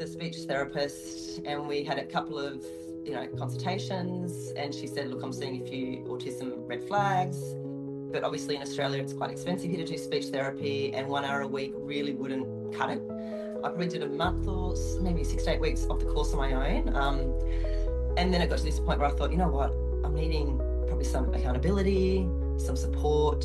the speech therapist and we had a couple of, consultations, and she said, look, I'm seeing a few autism red flags, but obviously in Australia it's quite expensive here to do speech therapy, and 1 hour a week really wouldn't cut it. I probably did a month or maybe 6 to 8 weeks of the course on my own. And then it got to this point where I thought, you know what, I'm needing probably some accountability, some support,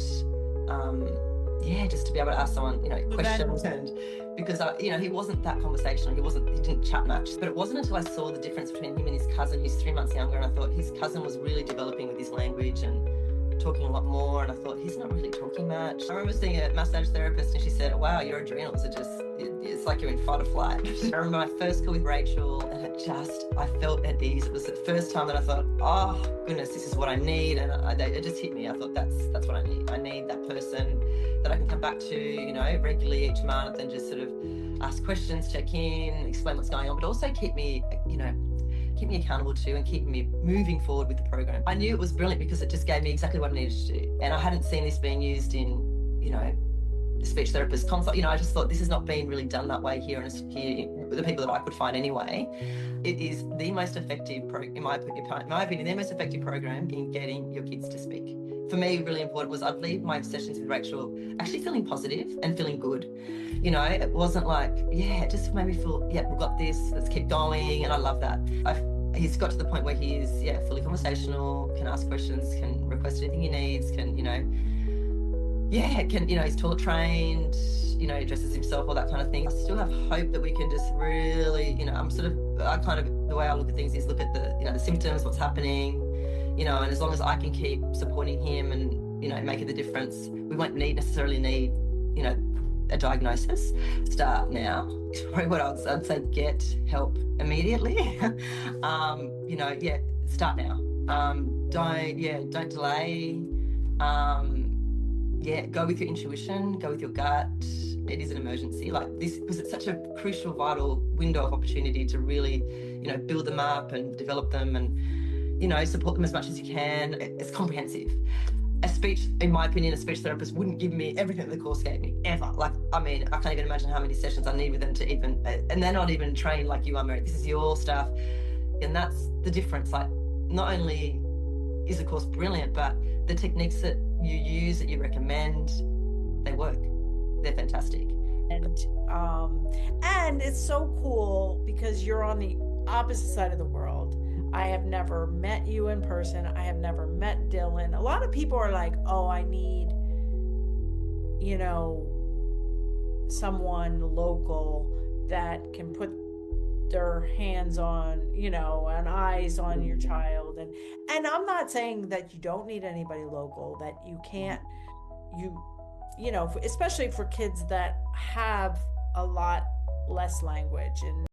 just to be able to ask someone, questions. And because he wasn't that conversational, he didn't chat much. But it wasn't until I saw the difference between him and his cousin, who's 3 months younger, and I thought his cousin was really developing with his language and talking a lot more, and I thought he's not really talking much. I remember seeing a massage therapist and she said, wow, your adrenals are just, it's like you're in fight or flight. I remember my first call with Rachel, and I felt at ease. It was the first time that I thought, oh goodness, this is what I need, and it just hit me. I thought that's what I need. I need that person that I can come back to, regularly each month and just sort of ask questions, check in, explain what's going on, but also keep me accountable to and keep me moving forward with the program. I knew it was brilliant because it just gave me exactly what I needed to do. And I hadn't seen this being used in, the speech therapist consult. I just thought this has not been really done that way here with the people that I could find anyway. It is the most effective, in my opinion, the most effective program in getting your kids to speak. For me, really important was I'd leave my sessions with Rachel actually feeling positive and feeling good. It wasn't like, it just made me feel, we've got this, let's keep going. And I love that. He's got to the point where he is, fully conversational, can ask questions, can request anything he needs, he's toilet trained, dresses himself, all that kind of thing. I still have hope that we can just really, the way I look at things is look at the symptoms, what's happening, and as long as I can keep supporting him and, making the difference, we won't necessarily need, a diagnosis. Start now. Probably what I'd say, get help immediately. Start now. Don't delay. Go with your intuition, go with your gut. It is an emergency like this because it's such a crucial, vital window of opportunity to really, build them up and develop them and, support them as much as you can. It's comprehensive. In my opinion, a speech therapist wouldn't give me everything the course gave me, ever. I can't even imagine how many sessions I need with them to even, and they're not even trained like you are, Mary. This is your stuff. And that's the difference. Like, not only is the course brilliant, but the techniques that you use, that you recommend, they work. They're fantastic. And it's so cool because you're on the opposite side of the world. I have never met you in person. I have never met Dylan. A lot of people are like, oh, I need, someone local that can put their hands on, and eyes on your child. And I'm not saying that you don't need anybody local, that you can't, especially for kids that have a lot less language and